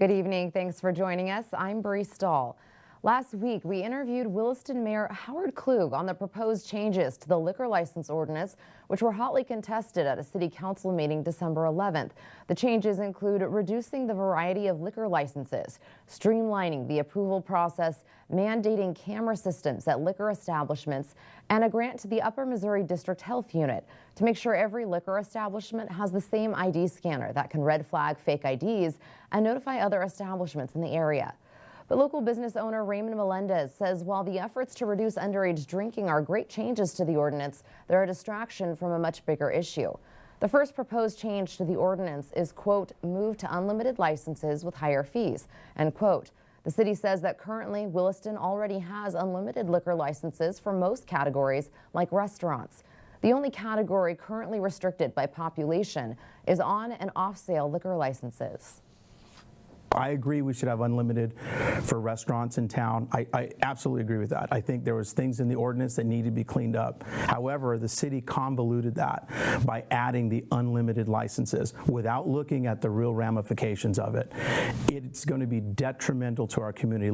Good evening. Thanks for joining us. I'm Bree Stahl. Last week, we interviewed Williston Mayor Howard Klug on the proposed changes to the liquor license ordinance, which were hotly contested at a city council meeting December 11th. The changes include reducing the variety of liquor licenses, streamlining the approval process, mandating camera systems at liquor establishments, and a grant to the Upper Missouri District Health Unit to make sure every liquor establishment has the same ID scanner that can red flag fake IDs and notify other establishments in the area. But local business owner Raymond Melendez says while the efforts to reduce underage drinking are great changes to the ordinance, they're a distraction from a much bigger issue. The first proposed change to the ordinance is, quote, move to unlimited licenses with higher fees, end quote. The city says that currently Williston already has unlimited liquor licenses for most categories like restaurants. The only category currently restricted by population is on and off sale liquor licenses. I agree we should have unlimited for restaurants in town. I absolutely agree with that. I think there was things in the ordinance that needed to be cleaned up. However, the city convoluted that by adding the unlimited licenses without looking at the real ramifications of it. It's going to be detrimental to our community.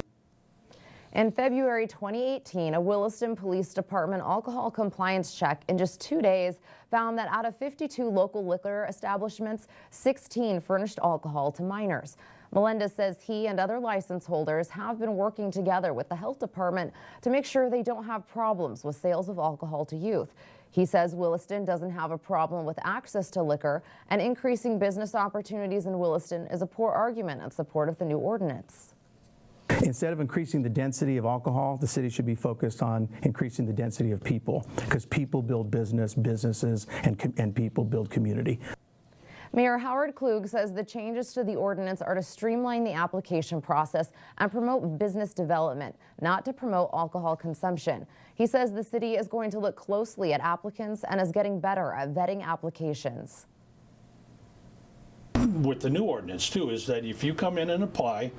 In February 2018, a Williston Police Department alcohol compliance check in just 2 days found that out of 52 local liquor establishments, 16 furnished alcohol to minors. Melendez says he and other license holders have been working together with the health department to make sure they don't have problems with sales of alcohol to youth. He says Williston doesn't have a problem with access to liquor, and increasing business opportunities in Williston is a poor argument in support of the new ordinance. Instead of increasing the density of alcohol, the city should be focused on increasing the density of people, because people build businesses, and people build community. Mayor Howard Klug says the changes to the ordinance are to streamline the application process and promote business development, not to promote alcohol consumption. He says the city is going to look closely at applicants and is getting better at vetting applications. With the new ordinance too, is that if you come in and apply,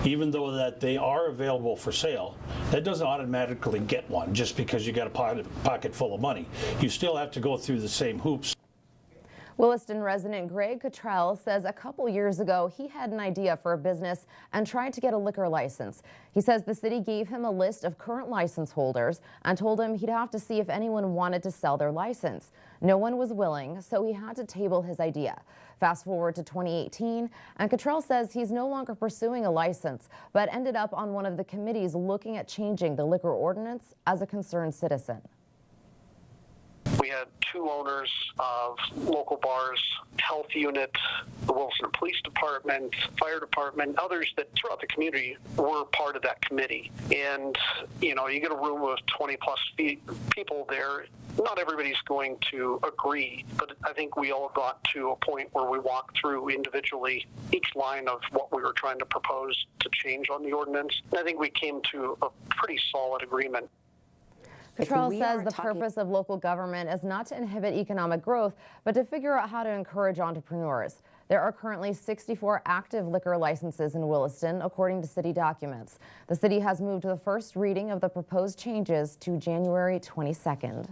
even though that they are available for sale, that doesn't automatically get one just because you got a pocket full of money. You still have to go through the same hoops. Williston resident Greg Cottrell says a couple years ago he had an idea for a business and tried to get a liquor license. He says the city gave him a list of current license holders and told him he'd have to see if anyone wanted to sell their license. No one was willing, so he had to table his idea. Fast forward to 2018, and Cottrell says he's no longer pursuing a license, but ended up on one of the committees looking at changing the liquor ordinance as a concerned citizen. We had two owners of local bars, health unit, the Williston Police Department, fire department, others that throughout the community were part of that committee. And, you know, you get a room with 20 plus people there. Not everybody's going to agree, but I think we all got to a point where we walked through individually each line of what we were trying to propose to change on the ordinance. And I think we came to a pretty solid agreement. Cottrell says the purpose of local government is not to inhibit economic growth, but to figure out how to encourage entrepreneurs. There are currently 64 active liquor licenses in Williston, according to city documents. The city has moved the first reading of the proposed changes to January 22nd.